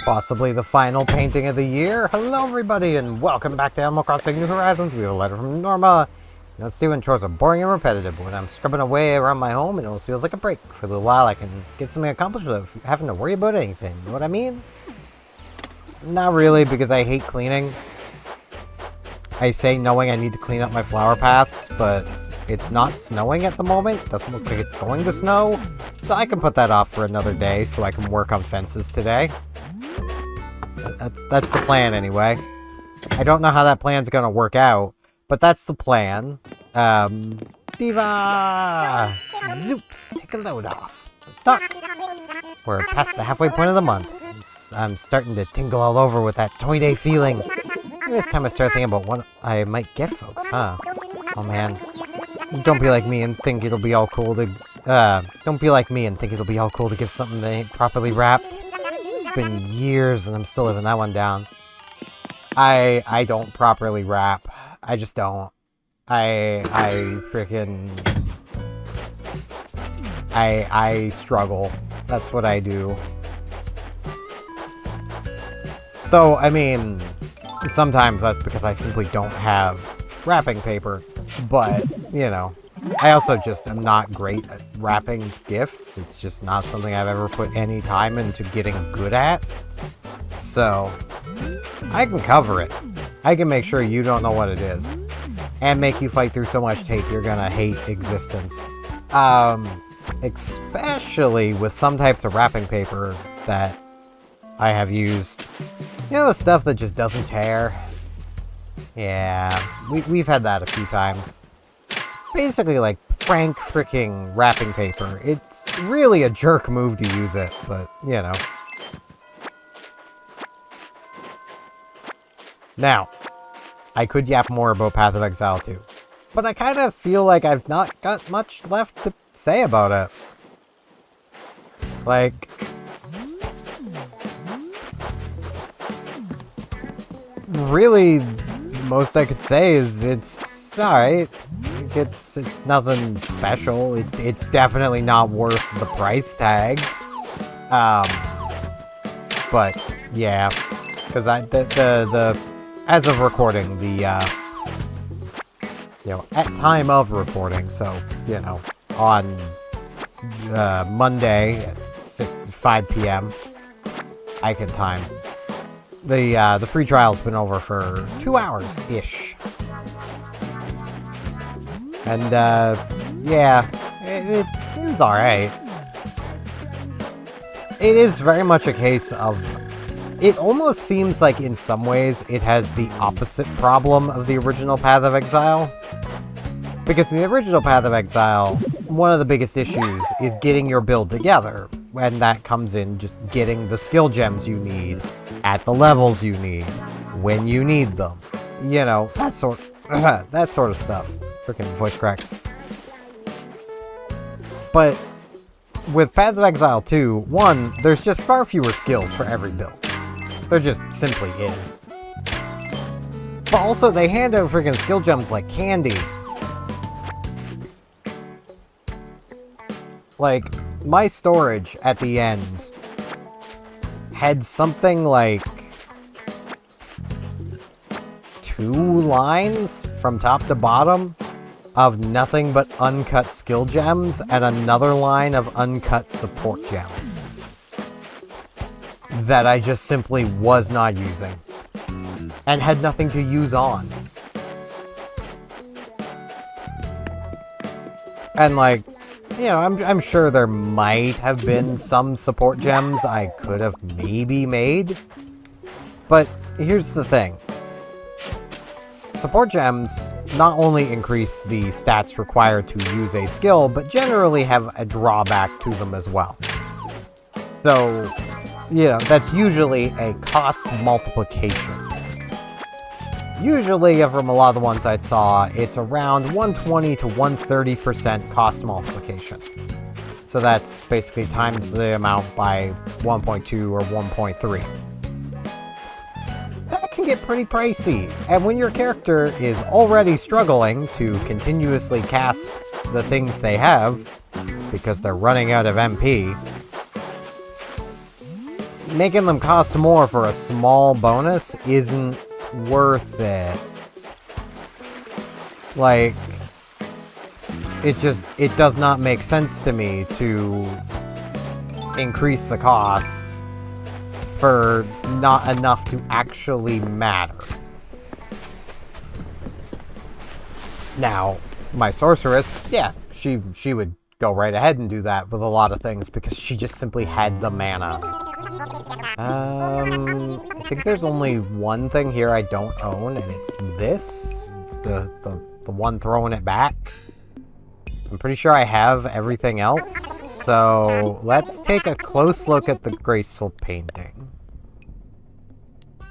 Possibly the final painting of the year. Hello everybody and welcome back to Animal Crossing New Horizons. We have a letter from Norma. You know, Steven, chores are boring and repetitive, but when I'm scrubbing away around my home, it almost feels like a break. For a little while I can get something accomplished without having to worry about anything. You know what I mean? Not really, because I hate cleaning. I say knowing I need to clean up my flower paths, but it's not snowing at the moment. Doesn't look like it's going to snow. So I can put that off for another day so I can work on fences today. That's the plan anyway. I don't know how that plan's gonna work out, but that's the plan. Diva! Zoops! Take a load off. Let's stop. We're past the halfway point of the month. I'm starting to tingle all over with that toy day feeling. Maybe it's time I start thinking about what I might get folks, huh? Oh man. Don't be like me and think it'll be all cool to, don't be like me and think it'll be all cool to give something that ain't properly wrapped. It's been years and I'm still living that one down. I don't properly wrap. I just don't. I struggle. That's what I do. Though, I mean, sometimes that's because I simply don't have wrapping paper. But, you know, I also just am not great at wrapping gifts. It's just not something I've ever put any time into getting good at. So, I can cover it. I can make sure you don't know what it is. And make you fight through so much tape you're gonna hate existence. Especially with some types of wrapping paper that I have used. You know, the stuff that just doesn't tear? Yeah, we've had that a few times. Basically like prank freaking wrapping paper. It's really a jerk move to use it, but, you know. Now, I could yap more about Path of Exile 2, but I kind of feel like I've not got much left to say about it. Like, really, most I could say is it's alright. It's nothing special. It's definitely not worth the price tag. But yeah, because the as of recording, the you know, at time of recording, so you know, on Monday at 5 p.m. I can time. The free trial's been over for 2 hours ish. And, yeah, it was alright. It is very much a case of, it almost seems like in some ways it has the opposite problem of the original Path of Exile. Because in the original Path of Exile, one of the biggest issues is getting your build together. And that comes in just getting the skill gems you need, at the levels you need, when you need them. You know, that sort of stuff. Freaking voice cracks. But with Path of Exile 2, one, there's just far fewer skills for every build. There just simply is. But also, they hand out freaking skill gems like candy. Like, my storage at the end had something like 2 lines from top to bottom of nothing but uncut skill gems and another line of uncut support gems that I just simply was not using and had nothing to use on. And like, you know, I'm sure there might have been some support gems I could have maybe made, but here's the thing. Support gems not only increase the stats required to use a skill, but generally have a drawback to them as well. So, you know, that's usually a cost multiplication. Usually, from a lot of the ones I saw, it's around 120 to 130% cost multiplication. So that's basically times the amount by 1.2 or 1.3. That can get pretty pricey. And when your character is already struggling to continuously cast the things they have, because they're running out of MP, making them cost more for a small bonus isn't worth it. Like, it does not make sense to me to increase the cost for not enough to actually matter. Now, my sorceress, yeah, she would go right ahead and do that with a lot of things because she just simply had the mana. I think there's only one thing here I don't own, and it's this. It's the one throwing it back. I'm pretty sure I have everything else, so let's take a close look at the graceful painting.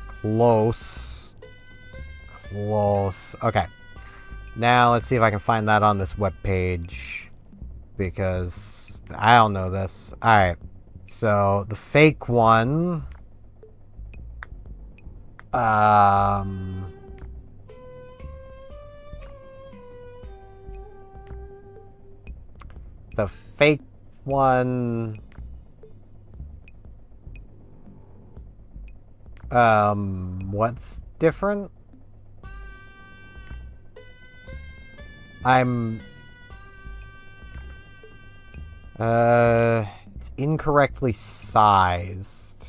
Close. Okay. Now let's see if I can find that on this webpage, because I don't know this. Alright, so the fake one... The fake one... what's different? It's incorrectly sized.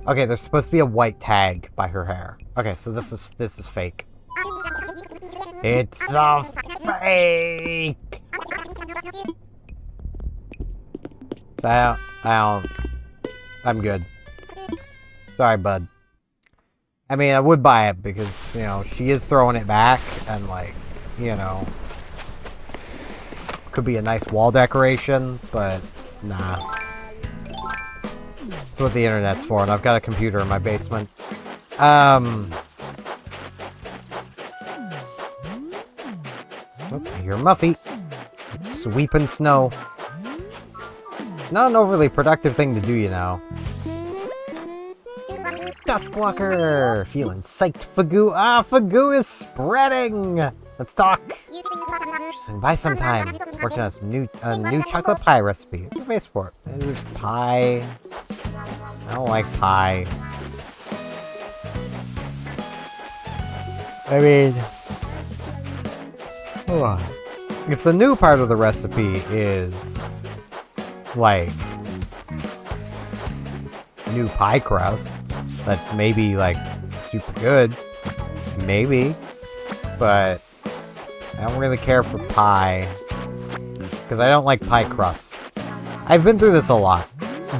Okay, there's supposed to be a white tag by her hair. Okay, so this is fake. It's a fake! So I'm good. Sorry, bud. I mean, I would buy it because, you know, she is throwing it back and, like, you know, could be a nice wall decoration, but nah. That's what the internet's for, and I've got a computer in my basement. Oh, I hear Muffy. Sweeping snow. It's not an overly productive thing to do, you know. Duskwalker! Feeling psyched, Fagoo. Ah, Fagoo is spreading! Let's talk. Swing by sometime. Working on a new chocolate pie recipe. What face for it? It's pie. I don't like pie. I mean... if the new part of the recipe is... like... new pie crust, that's maybe, like, super good. Maybe. But... I don't really care for pie. Because I don't like pie crust. I've been through this a lot.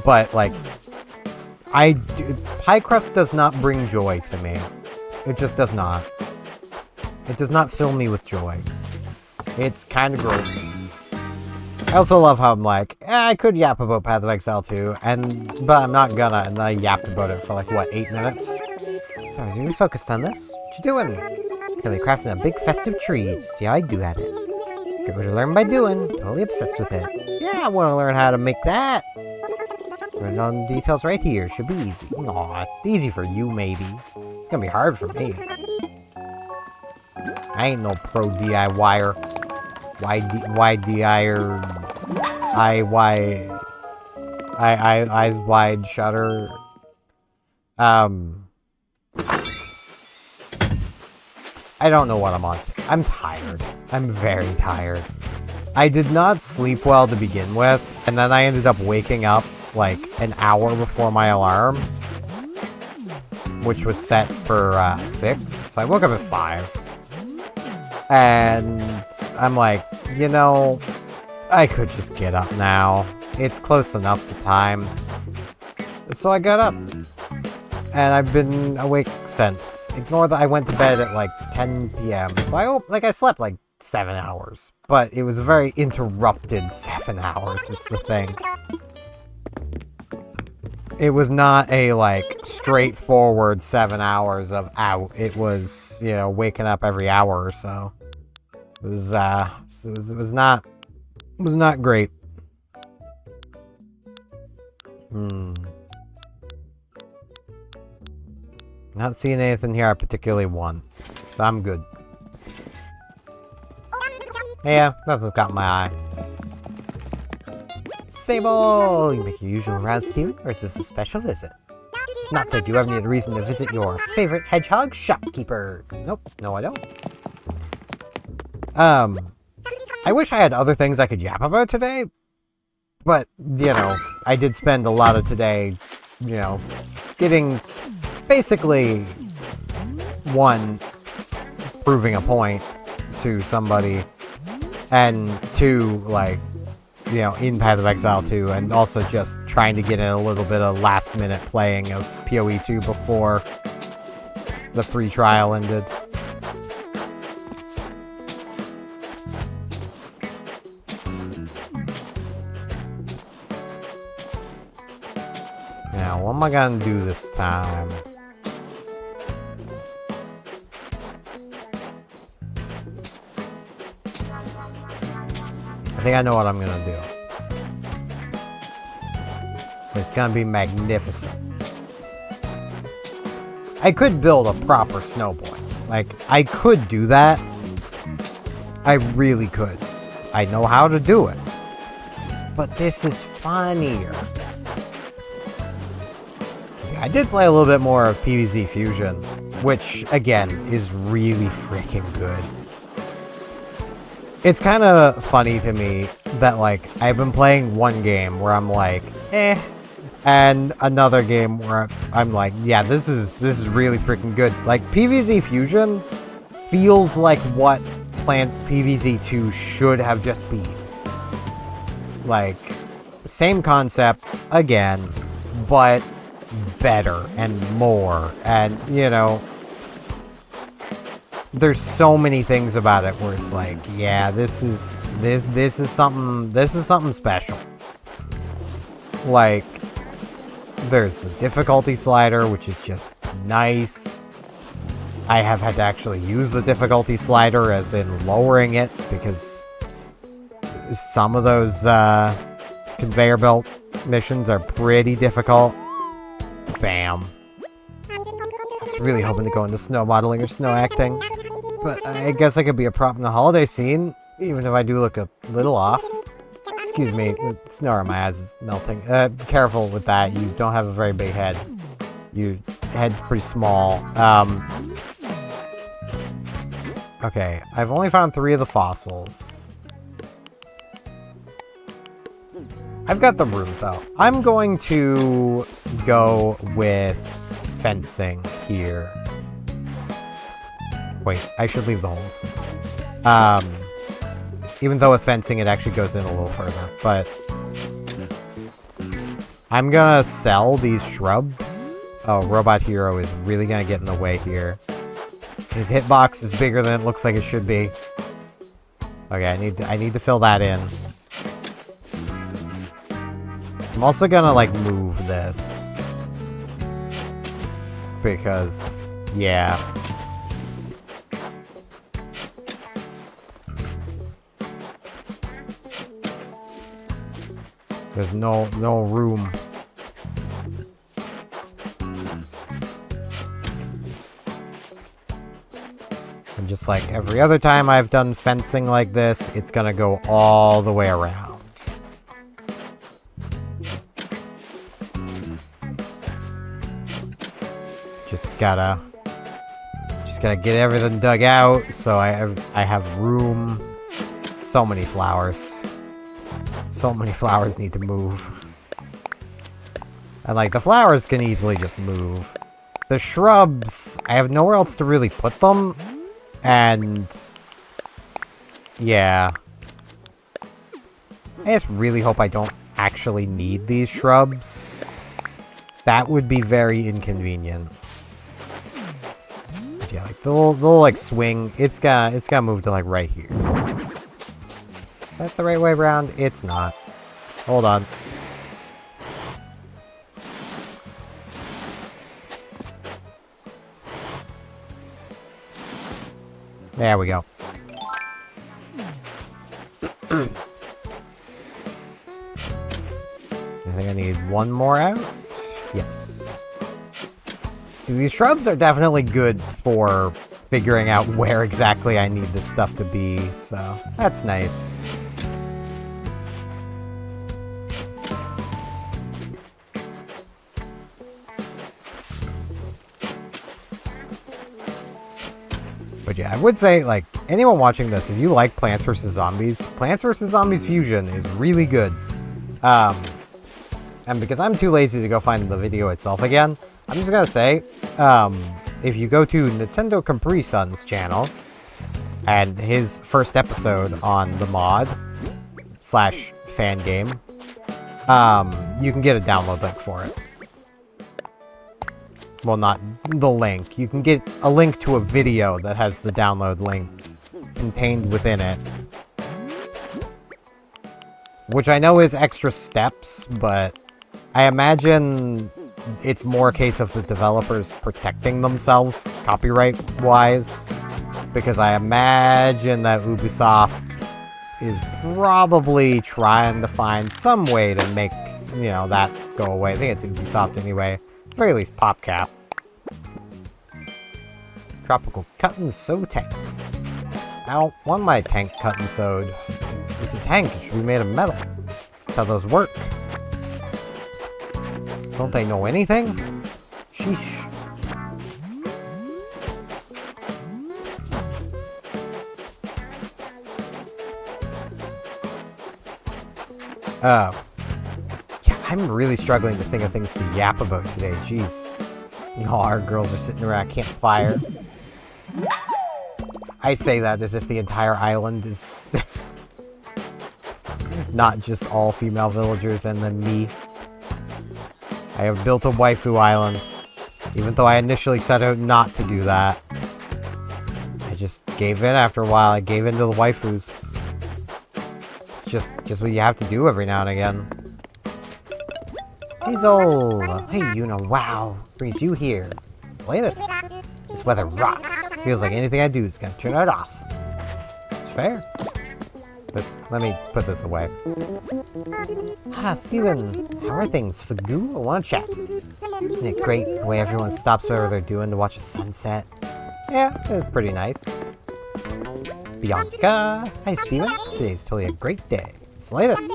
But, like... pie crust does not bring joy to me. It just does not. It does not fill me with joy. It's kind of gross. I also love how I'm like, I could yap about Path of Exile 2, but I'm not gonna, and then I yapped about it for like, what, 8 minutes? So I was really focused on this. What you doing? Really crafting a big festive tree. See how I do at it. Get what you learn by doing. Totally obsessed with it. Yeah, I want to learn how to make that. There's all the details right here. Should be easy. Aw, easy for you, maybe. It's gonna be hard for me. I ain't no pro DIYer. Eyes wide shutter. I don't know what I'm on. I'm tired. I'm very tired. I did not sleep well to begin with, and then I ended up waking up like an hour before my alarm, which was set for 6. So I woke up at 5. And I'm like, you know, I could just get up now. It's close enough to time. So I got up. And I've been awake since. Ignore that I went to bed at like 10 p.m. So I slept like 7 hours. But it was a very interrupted 7 hours is the thing. It was not a, like, straightforward 7 hours of out. It was, you know, waking up every hour or so. It was not great. Not seeing anything here I particularly want. So I'm good. Yeah, nothing's got my eye. Sable! You make your usual rounds, Steven, or is this a special visit? Not that you ever need a reason to visit your favorite hedgehog shopkeepers. Nope, no I don't. I wish I had other things I could yap about today, but, you know, I did spend a lot of today, you know, getting basically, one, proving a point to somebody, and two, like, you know, in Path of Exile 2, and also just trying to get in a little bit of last-minute playing of PoE 2 before the free trial ended. Now, what am I gonna do this time? I think I know what I'm gonna do. It's gonna be magnificent. I could build a proper snowboard. Like, I could do that. I really could. I know how to do it. But this is funnier. I did play a little bit more of PvZ Fusion, which, again, is really freaking good. It's kind of funny to me that, like, I've been playing one game where I'm like, eh, and another game where I'm like, yeah, this is really freaking good. Like, PvZ Fusion feels like what Plant PvZ 2 should have just been. Like, same concept, again, but better and more, and, you know, there's so many things about it where it's like, yeah, this is something special. Like, there's the difficulty slider, which is just nice. I have had to actually use the difficulty slider, as in lowering it, because some of those conveyor belt missions are pretty difficult. Bam. I was really hoping to go into snow modeling or snow acting, but I guess I could be a prop in the holiday scene, even if I do look a little off. Excuse me, snow on my eyes is melting. Careful with that, you don't have a very big head. Your head's pretty small. Okay, I've only found 3 of the fossils. I've got the room, though. I'm going to go with fencing here. Wait, I should leave the holes. Even though with fencing it actually goes in a little further, but I'm gonna sell these shrubs. Oh, Robot Hero is really gonna get in the way here. His hitbox is bigger than it looks like it should be. Okay, I need to fill that in. I'm also gonna, like, move this. Because, yeah. There's no room. And just like every other time I've done fencing like this, it's gonna go all the way around. Just gotta get everything dug out so I have room. So many flowers. So many flowers need to move. And, like, the flowers can easily just move. The shrubs, I have nowhere else to really put them. And, yeah. I just really hope I don't actually need these shrubs. That would be very inconvenient. Yeah, like the little like swing, it's gotta move to like right here. Is that the right way around? It's not. Hold on. There we go. I think I need one more out. Yes. See, these shrubs are definitely good for figuring out where exactly I need this stuff to be, so that's nice. But yeah, I would say, like, anyone watching this, if you like Plants vs. Zombies, Plants vs. Zombies Fusion is really good. And because I'm too lazy to go find the video itself again, I'm just gonna say, if you go to Nintendo Capri Sun's channel, and his first episode on the mod, / fan game, you can get a download link for it. Well, not the link. You can get a link to a video that has the download link contained within it. Which I know is extra steps, but I imagine it's more a case of the developers protecting themselves copyright-wise. Because I imagine that Ubisoft is probably trying to find some way to make, you know, that go away. I think it's Ubisoft anyway. At the very least, PopCap. Tropical cut and sew tank. I don't want my tank cut and sewed. It's a tank. It should be made of metal. That's how those work. Don't they know anything? Sheesh. Yeah, I'm really struggling to think of things to yap about today. Jeez. You know, our girls are sitting around a campfire. I say that as if the entire island is not just all female villagers and then me. I have built a waifu island, even though I initially set out not to do that. I just gave in after a while. I gave in to the waifus. It's just what you have to do every now and again. Hazel! Hey, Yuna, wow. Brings you here. It's the latest. This weather rocks. Feels like anything I do is gonna turn out awesome. It's fair. But let me put this away. Ah, Steven, how are things? Fagoo? I wanna chat. Isn't it great the way everyone stops whatever they're doing to watch a sunset? Yeah, it was pretty nice. Bianca! Hi, Steven. Today's totally a great day. It's the latest.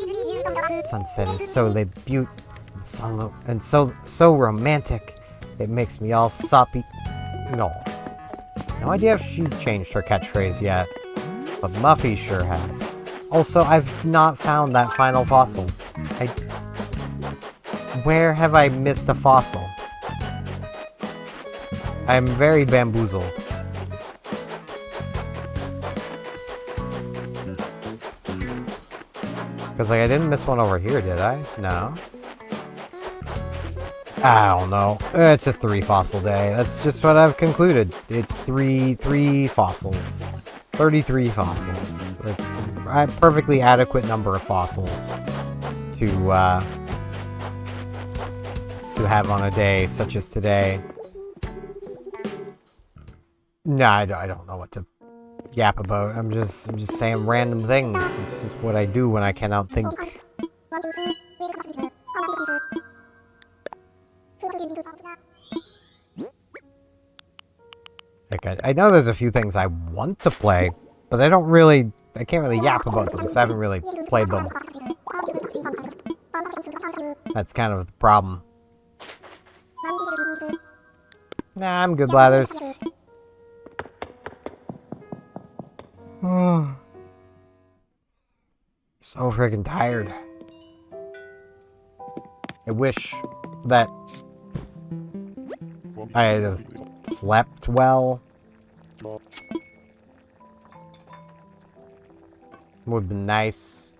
Sunset is so so romantic. It makes me all soppy. No idea if she's changed her catchphrase yet, but Muffy sure has. Also, I've not found that final fossil. Where have I missed a fossil? I'm very bamboozled. Because, like, I didn't miss one over here, did I? No. I don't know. It's a 3 fossil day. That's just what I've concluded. It's three fossils. 33 fossils. It's a perfectly adequate number of fossils to have on a day such as today. Nah, I don't know what to yap about. I'm just saying random things. It's just what I do when I cannot think. Like, I know there's a few things I want to play, but I can't really yap about them because I haven't really played them. That's kind of the problem. Nah, I'm good, Blathers. So freaking tired. I wish that I had have slept well. Would be nice.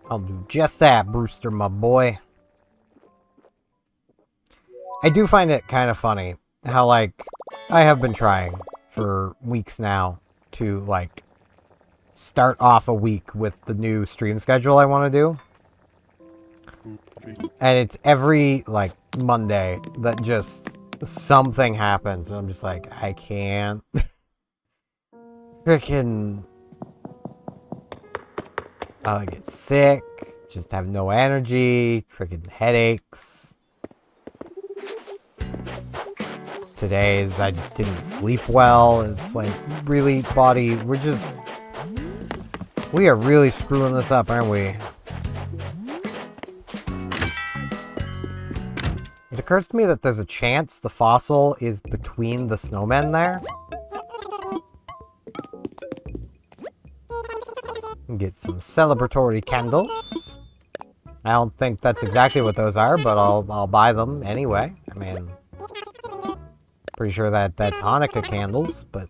I'll do just that, Brewster, my boy. I do find it kind of funny how, like, I have been trying for weeks now to, like, start off a week with the new stream schedule I want to do. And it's every, like, Monday that just something happens. And I'm just like, I can't. Freaking... I get sick. Just have no energy. Freaking headaches. Today's I just didn't sleep well. It's like, really, body, we are really screwing this up, aren't we? It occurs to me that there's a chance the fossil is between the snowmen there. Get some celebratory candles. I don't think that's exactly what those are, but I'll buy them anyway. I mean, pretty sure that's Hanukkah candles, but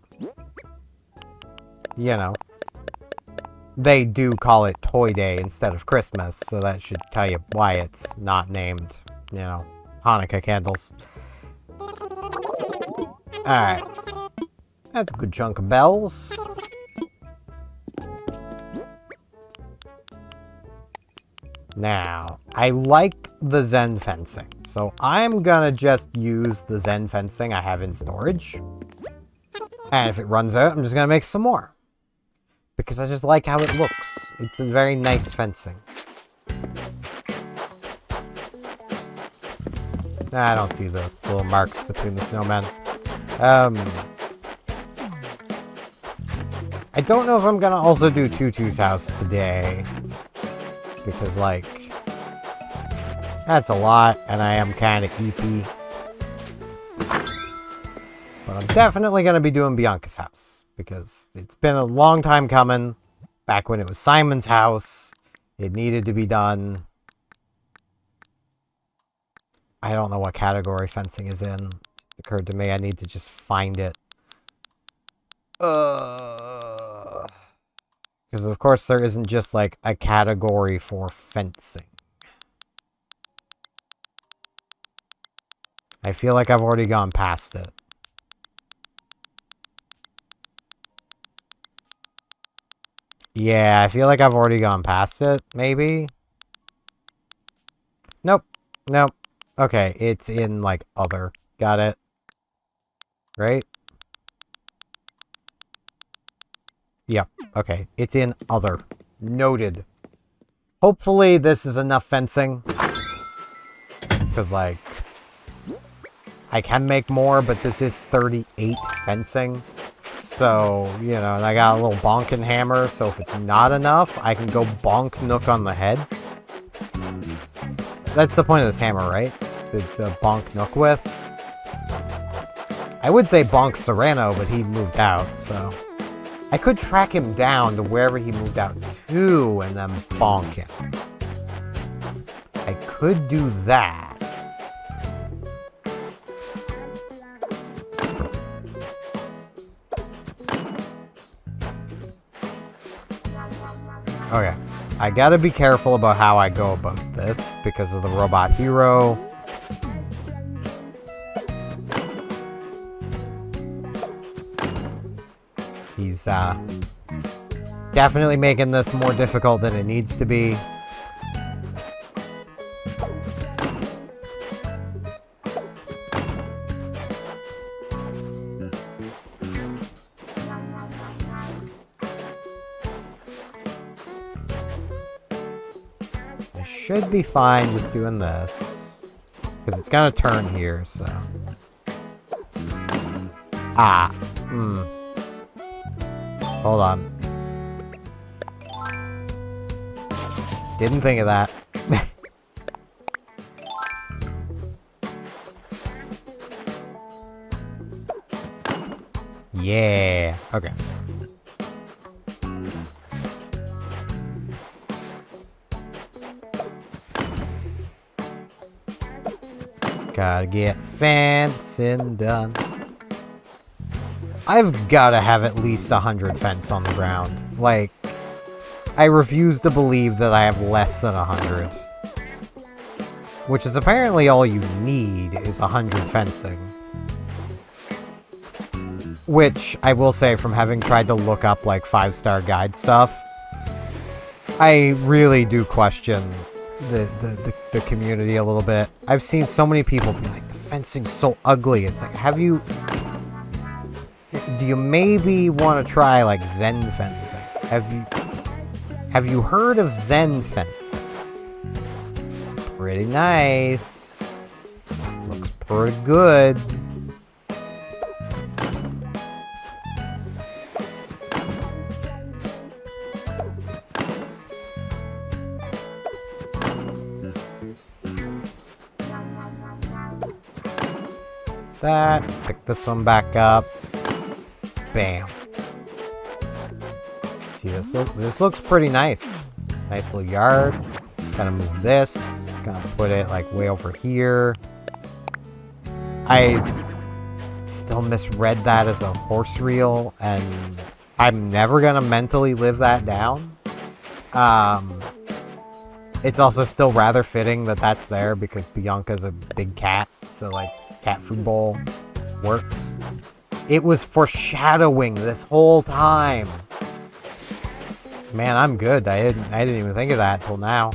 you know, they do call it Toy Day instead of Christmas, so that should tell you why it's not named, you know, Hanukkah candles. Alright. That's a good chunk of bells. Now, I like the Zen fencing, so I'm gonna just use the Zen fencing I have in storage. And if it runs out, I'm just gonna make some more. Because I just like how it looks. It's a very nice fencing. I don't see the little marks between the snowmen. I don't know if I'm gonna also do Tutu's house today. Because, like, that's a lot, and I am kind of eepy. But I'm definitely going to be doing Bianca's house. Because it's been a long time coming. Back when it was Simon's house. It needed to be done. I don't know what category fencing is in. It occurred to me I need to just find it. Because, of course, there isn't just, like, a category for fencing. I feel like I've already gone past it. Yeah, I feel like I've already gone past it, maybe? Nope. Nope. Okay, it's in, like, other. Got it. Right? Yep. Okay. It's in other. Noted. Hopefully this is enough fencing. Because, like, I can make more, but this is 38 fencing. So, you know, and I got a little bonking hammer, so if it's not enough, I can go bonk Nook on the head. That's the point of this hammer, right? The bonk Nook with. I would say bonk Serrano, but he moved out, so... I could track him down to wherever he moved out to and then bonk him. I could do that. Okay. I gotta be careful about how I go about this because of the robot hero. He's definitely making this more difficult than it needs to be. I should be fine just doing this. Because it's gonna turn here, so... Hold on. Didn't think of that. Yeah. Okay. Gotta get fencing done. I've gotta have at least 100 fence on the ground. Like, I refuse to believe that I have less than 100. Which is apparently all you need is 100 fencing. Which, I will say, from having tried to look up, like, 5-star guide stuff, I really do question the community a little bit. I've seen so many people be like, the fencing's so ugly. It's like, do you maybe want to try, like, Zen fencing? Have you heard of Zen fencing? It's pretty nice. Looks pretty good. That. Pick this one back up. Bam. See, this looks pretty nice. Nice little yard. Gotta move this. Gotta put it like way over here. I still misread that as a horse reel, and I'm never gonna mentally live that down. It's also still rather fitting that that's there because Bianca's a big cat, so like cat food bowl works. It was foreshadowing this whole time. Man, I'm good. I didn't even think of that till now.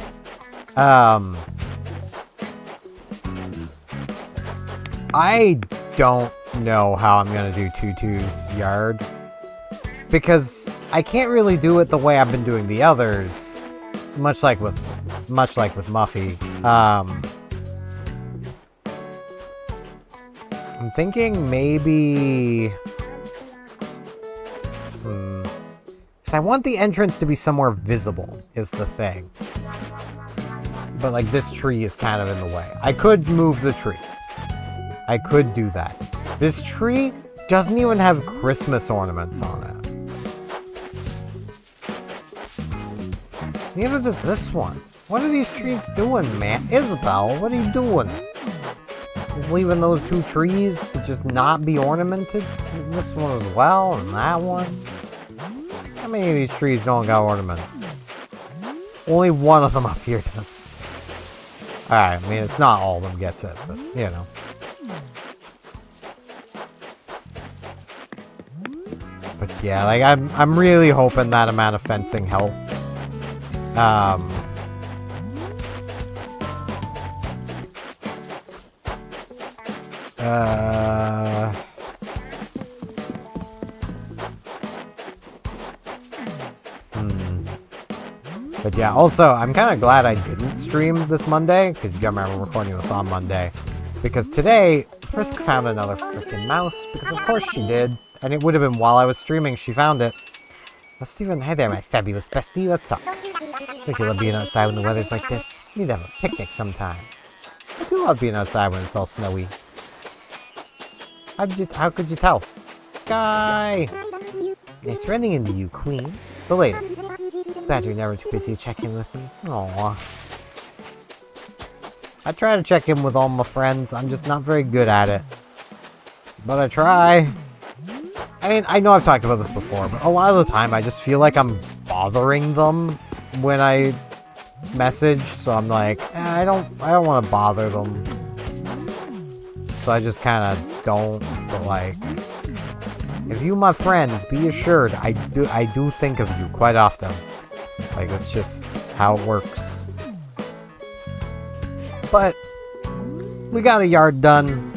I don't know how I'm gonna do Tutu's yard because I can't really do it the way I've been doing the others, much like with Muffy. I'm thinking maybe... Because I want the entrance to be somewhere visible, is the thing. But, like, this tree is kind of in the way. I could move the tree. I could do that. This tree doesn't even have Christmas ornaments on it. Neither does this one. What are these trees doing, man? Isabel, what are you doing? Just leaving those two trees to just not be ornamented? This one as well, and that one? How many of these trees don't got ornaments? Only one of them up here does. Alright, I mean, it's not all of them gets it, but, you know. But yeah, like, I'm really hoping that amount of fencing helped. But yeah, also, I'm kind of glad I didn't stream this Monday, because you gotta remember I'm recording this on Monday. Because today, Frisk found another freaking mouse, because of course she did. And it would have been while I was streaming she found it. Well, Steven, hey there, my fabulous bestie, let's talk. Don't you love being outside when the weather's like this? We need to have a picnic sometime. I do love being outside when it's all snowy. How could you tell? Sky! Nice running into you, Queen. It's the latest. Glad you're never too busy to check in with me. Aww. I try to check in with all my friends. I'm just not very good at it. But I try. I mean, I know I've talked about this before, but a lot of the time I just feel like I'm bothering them when I message. So I'm like, I don't want to bother them. So I just kind of don't. But like, if you my friend, be assured I do think of you quite often. Like, that's just how it works. But we got a yard done.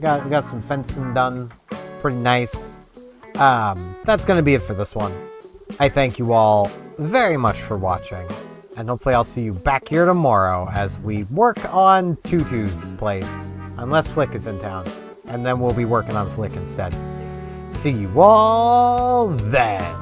Got some fencing done. Pretty nice. That's gonna be it for this one. I thank you all very much for watching. And hopefully I'll see you back here tomorrow as we work on Tutu's place. Unless Flick is in town. And then we'll be working on Flick instead. See you all then.